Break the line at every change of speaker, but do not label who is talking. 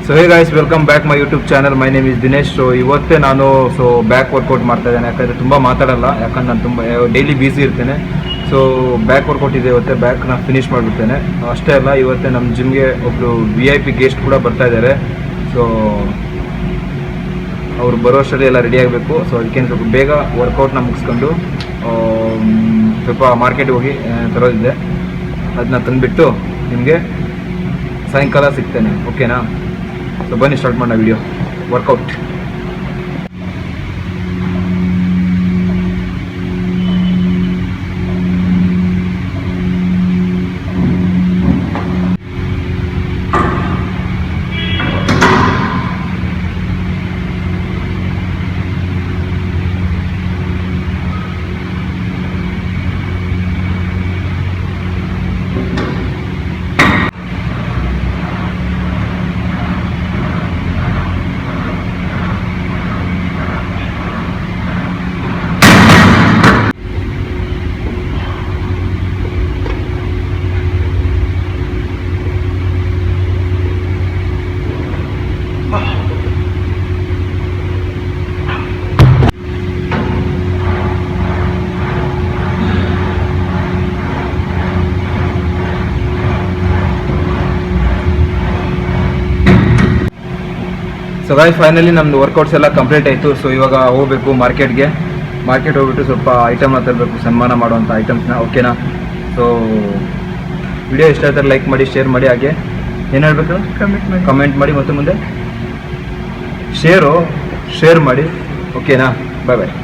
So hey guys, welcome back my YouTube channel. My name is Dinesh. So ಇವತ್ತೇ ನಾನು back workout ಮಾಡ್ತಾ ಇದ್ದೇನೆ. ಯಾಕಂದರೆ ತುಂಬ ಮಾತಾಡಲ್ಲ, ಯಾಕಂದ್ರೆ ನಾನು ತುಂಬ ಡೈಲಿ ಬ್ಯುಸಿ ಇರ್ತೇನೆ. ಸೊ ಬ್ಯಾಕ್ ವರ್ಕೌಟ್ ಇದೆ ಇವತ್ತೇ, ಬ್ಯಾಕ್ನ ಫಿನಿಶ್ ಮಾಡಿಬಿಡ್ತೇನೆ. ಅಷ್ಟೇ ಅಲ್ಲ, ಇವತ್ತೇ ನಮ್ಮ ಜಿಮ್ಗೆ ಒಬ್ಬರು VIP ಗೆಸ್ಟ್ ಕೂಡ ಬರ್ತಾ ಇದ್ದಾರೆ. ಸೊ ಅವರು ಬರೋಷ್ಟರಲ್ಲಿ ಎಲ್ಲ ರೆಡಿ ಆಗಬೇಕು. ಸೊ ಅದಕ್ಕೇನು ಸ್ವಲ್ಪ ಬೇಗ ವರ್ಕೌಟ್ನ ಮುಗಿಸ್ಕೊಂಡು ಸ್ವಲ್ಪ ಮಾರ್ಕೆಟ್ಗೆ ಹೋಗಿ ತರೋದಿದೆ. ಅದನ್ನ ತಂದುಬಿಟ್ಟು ನಿಮಗೆ ಸಾಯಂಕಾಲ ಸಿಗ್ತೇನೆ, ಓಕೆನಾ? ಸೊ ಬನ್ನಿ ಸ್ಟಾರ್ಟ್ ಮಾಡೋಣ video workout. So guys, finally ನಮ್ಮದು ವರ್ಕೌಟ್ಸ್ ಎಲ್ಲ ಕಂಪ್ಲೀಟ್ ಆಯಿತು. ಸೊ ಇವಾಗ ಹೋಗಬೇಕು ಮಾರ್ಕೆಟ್ ಹೋಗ್ಬಿಟ್ಟು ಸ್ವಲ್ಪ ಐಟಮ್ನ ತರಬೇಕು, ಸನ್ಮಾನ ಮಾಡುವಂಥ ಐಟಮ್ಸ್ನ, ಓಕೆನಾ? ಸೊ ವಿಡಿಯೋ ಇಷ್ಟ ಆಯ್ತಾರೆ ಲೈಕ್ ಮಾಡಿ, ಶೇರ್ ಮಾಡಿ, ಹಾಗೆ ಏನು ಹೇಳಬೇಕು, ಕಮೆಂಟ್ ಮಾಡಿ, ಮತ್ತು ಮುಂದೆ ಶೇರ್ ಮಾಡಿ, ಓಕೆನಾ? ಬಾಯ್ ಬಾಯ್.